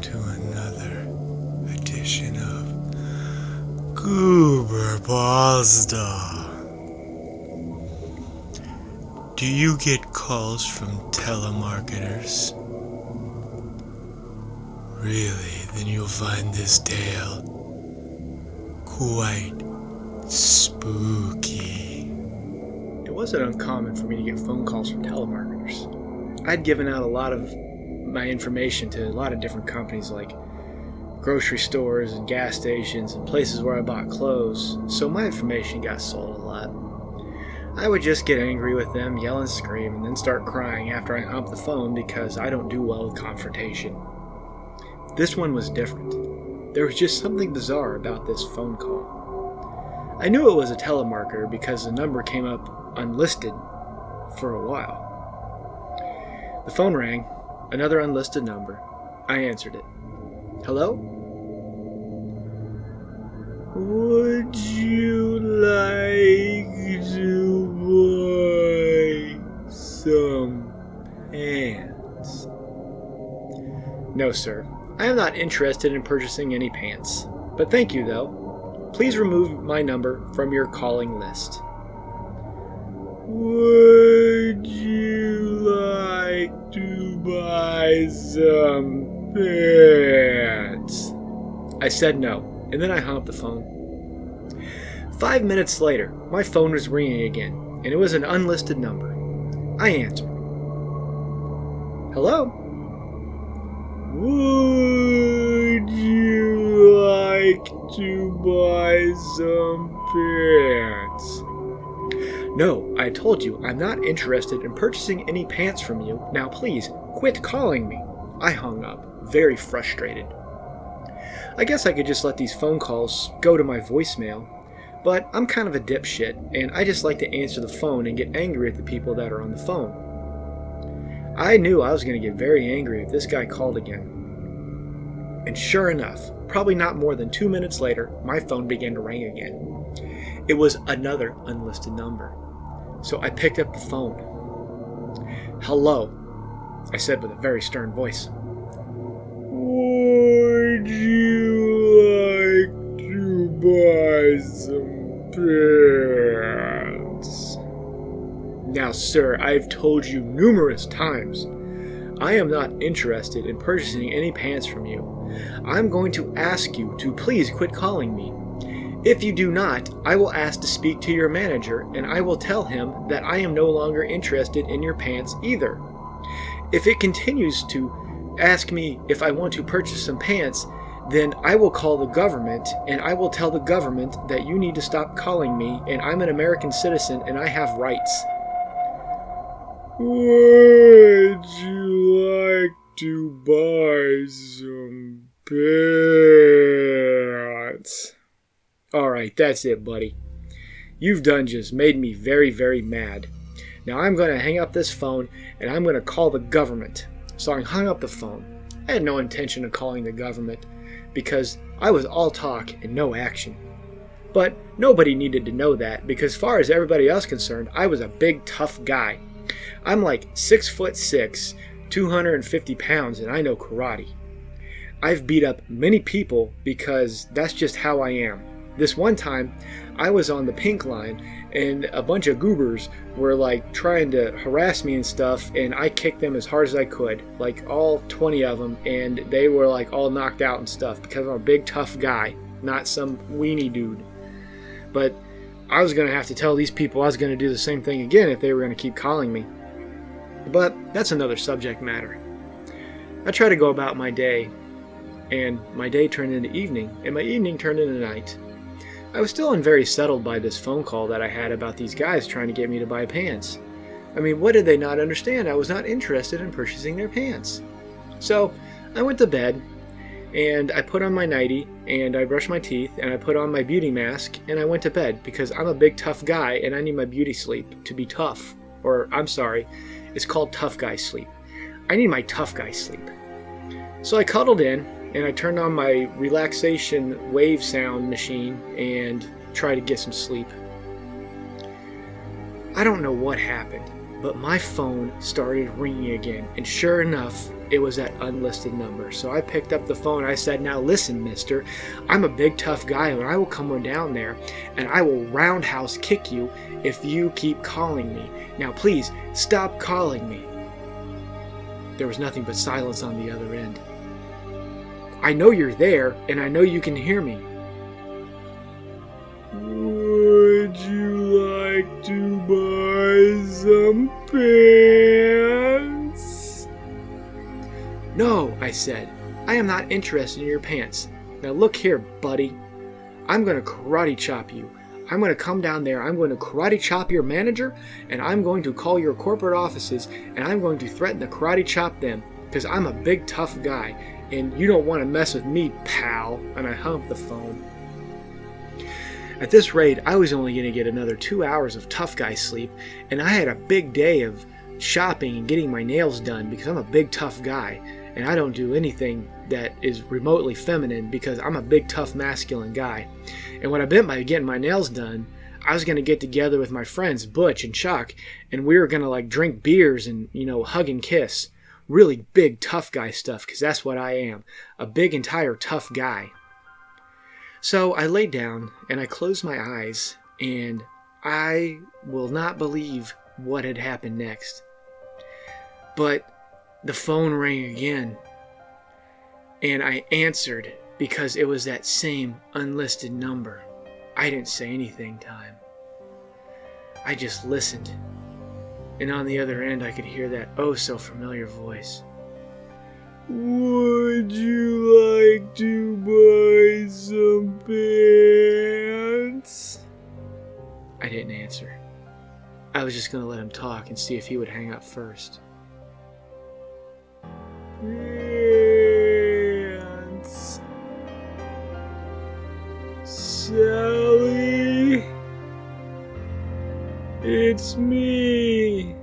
to another edition of GooberPasta. Do you get calls from telemarketers? Really? Then you'll find this tale quite spooky. It wasn't uncommon for me to get phone calls from telemarketers. I'd given out a lot of my information to a lot of different companies like grocery stores and gas stations and places where I bought clothes, so my information got sold a lot. I would just get angry with them, yell and scream, and then start crying after I hung up the phone because I don't do well with confrontation. This one was different. There was just something bizarre about this phone call. I knew it was a telemarketer because the number came up unlisted for a while. The phone rang, another unlisted number. I answered it. Hello? Would you like to buy some pants? No, sir. I am not interested in purchasing any pants. But thank you, though. Please remove my number from your calling list. Would you like to buy some pants? I said no, and then I hung up the phone. 5 minutes later, my phone was ringing again, and it was an unlisted number. I answered. Hello? Would you like to buy some pants? No, I told you I'm not interested in purchasing any pants from you. Now please, quit calling me. I hung up, very frustrated. I guess I could just let these phone calls go to my voicemail, but I'm kind of a dipshit, and I just like to answer the phone and get angry at the people that are on the phone. I knew I was going to get very angry if this guy called again. And sure enough, probably not more than 2 minutes later, my phone began to ring again. It was another unlisted number. So I picked up the phone. Hello, I said with a very stern voice. Would you like to buy some pants? Now, sir, I've told you numerous times, I am not interested in purchasing any pants from you. I'm going to ask you to please quit calling me. If you do not, I will ask to speak to your manager, and I will tell him that I am no longer interested in your pants either. If it continues to ask me if I want to purchase some pants, then I will call the government, and I will tell the government that you need to stop calling me, and I'm an American citizen, and I have rights. Would you like to buy some pants? Alright, that's it, buddy. You've done just made me very, very mad. Now I'm going to hang up this phone, and I'm going to call the government. So I hung up the phone. I had no intention of calling the government, because I was all talk and no action. But nobody needed to know that, because as far as everybody else concerned, I was a big, tough guy. I'm like 6'6", 250 pounds, and I know karate. I've beat up many people because that's just how I am. This one time, I was on the pink line, and a bunch of goobers were like trying to harass me and stuff, and I kicked them as hard as I could, like all 20 of them, and they were like all knocked out and stuff because I'm a big tough guy, not some weenie dude. But I was going to have to tell these people I was going to do the same thing again if they were going to keep calling me. But that's another subject matter. I try to go about my day, and my day turned into evening, and my evening turned into night. I was still very settled by this phone call that I had about these guys trying to get me to buy pants. I mean, what did they not understand? I was not interested in purchasing their pants. So I went to bed, and I put on my nightie, and I brushed my teeth, and I put on my beauty mask, and I went to bed because I'm a big tough guy, and I need my beauty sleep to be tough. Or, I'm sorry, it's called tough guy sleep. I need my tough guy sleep. So I cuddled in, and I turned on my relaxation wave sound machine and tried to get some sleep. I don't know what happened, But my phone started ringing again, and sure enough, it was that unlisted number. So I picked up the phone. I said, "Now listen, mister, I'm a big tough guy, and I will come on down there, and I will roundhouse kick you if you keep calling me. Now please, stop calling me." There was nothing but silence on the other end. "I know you're there, and I know you can hear me." "Would you like to buy some pants?" "No," I said. "I am not interested in your pants. Now look here, buddy. I'm going to karate chop you. I'm going to come down there, I'm going to karate chop your manager, and I'm going to call your corporate offices, and I'm going to threaten to karate chop them, because I'm a big tough guy, and you don't want to mess with me, pal." And I hung up the phone. At this rate, I was only going to get another 2 hours of tough guy sleep, and I had a big day of shopping and getting my nails done because I'm a big tough guy, and I don't do anything that is remotely feminine because I'm a big tough masculine guy. And what I meant by getting my nails done, I was going to get together with my friends Butch and Chuck, and we were going to drink beers and, hug and kiss. Really big tough guy stuff, because that's what I am, a big entire tough guy. So I laid down and I closed my eyes, and I will not believe what had happened next. But the phone rang again, and I answered because it was that same unlisted number. I didn't say anything to him. I just listened, and on the other end I could hear that oh so familiar voice. "Would you like to buy some pants?" I didn't answer. I was just going to let him talk and see if he would hang up first. "Pants. Sally, it's me.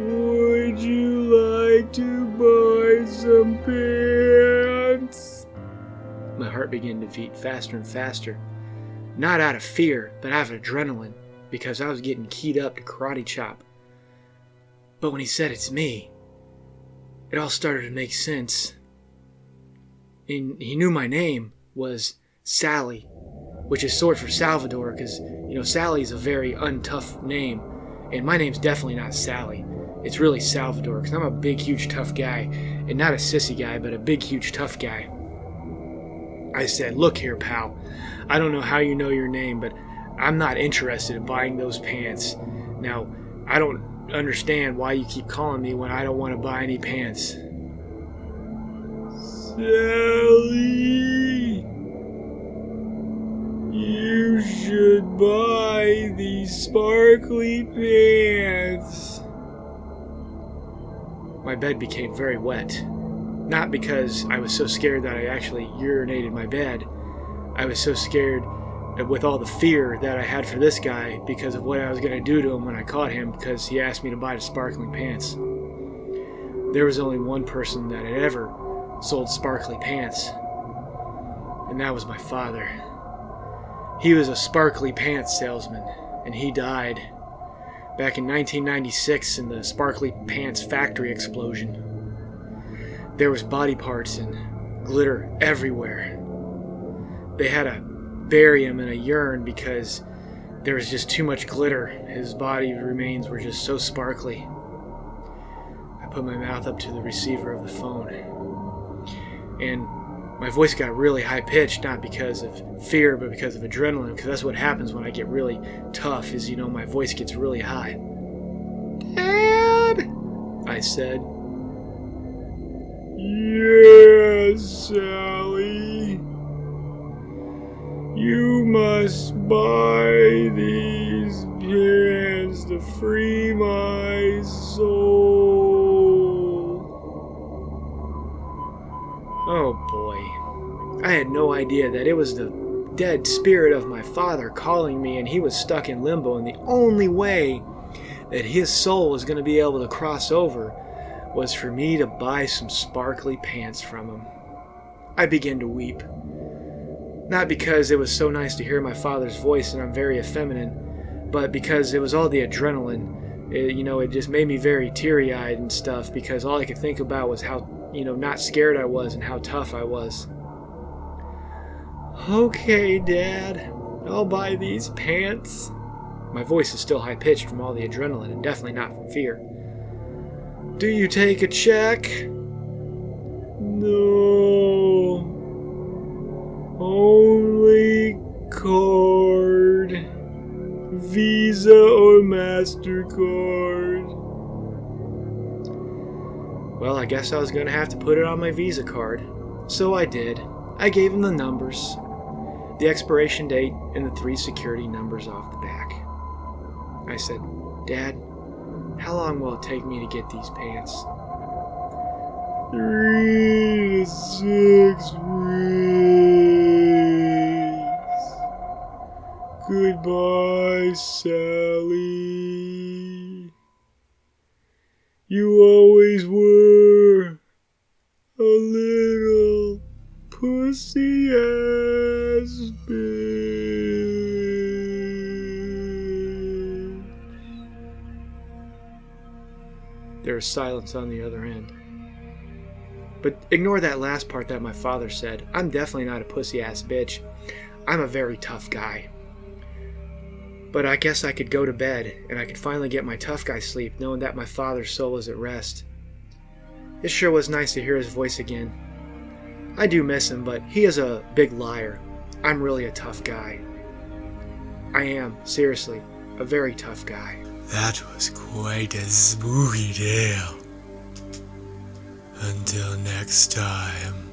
Would you like to buy some pants?" My heart began to beat faster and faster. Not out of fear, but out of adrenaline, because I was getting keyed up to karate chop. But when he said it's me, it all started to make sense. And he knew my name was Sally, which is short for Salvador, because, Sally's a very untough name. And my name's definitely not Sally. It's really Salvador, because I'm a big, huge, tough guy. And not a sissy guy, but a big, huge, tough guy. I said, "Look here, pal. I don't know how you know your name, but I'm not interested in buying those pants. Now, I don't understand why you keep calling me when I don't want to buy any pants." "Sally, you should buy these sparkly pants." My bed became very wet. Not because I was so scared that I actually urinated my bed. I was so scared with all the fear that I had for this guy because of what I was going to do to him when I caught him because he asked me to buy the sparkling pants. There was only one person that had ever sold sparkly pants, and that was my father. He was a sparkly pants salesman, and he died back in 1996 in the sparkly pants factory explosion. There was body parts and glitter everywhere. They had to bury him in a urn because there was just too much glitter. His body remains were just so sparkly. I put my mouth up to the receiver of the phone, and my voice got really high-pitched, not because of fear, but because of adrenaline, because that's what happens when I get really tough, is, my voice gets really high. "Dad," I said. "Yes, Sally. You must buy these pants to free my soul." Oh boy. I had no idea that it was the dead spirit of my father calling me, and he was stuck in limbo, and the only way that his soul was going to be able to cross over was for me to buy some sparkly pants from him. I began to weep. Not because it was so nice to hear my father's voice and I'm very effeminate, but because it was all the adrenaline It just made me very teary-eyed and stuff because all I could think about was how, not scared I was and how tough I was. Okay, Dad, I'll buy these pants. My voice is still high-pitched from all the adrenaline and definitely not from fear. Do you take a check? No. Only card. Visa or MasterCard. Well, I guess I was going to have to put it on my Visa card. So I did. I gave him the numbers, the expiration date, and the 3 security numbers off the back. I said, Dad, how long will it take me to get these pants? 3 to 6 weeks. Goodbye, Sally. You always were a little pussy ass bitch. There was silence on the other end. But ignore that last part that my father said. I'm definitely not a pussy ass bitch. I'm a very tough guy. But I guess I could go to bed and I could finally get my tough guy sleep knowing that my father's soul was at rest. It sure was nice to hear his voice again. I do miss him, but he is a big liar. I'm really a tough guy. I am, seriously, a very tough guy. That was quite a spooky tale. Until next time.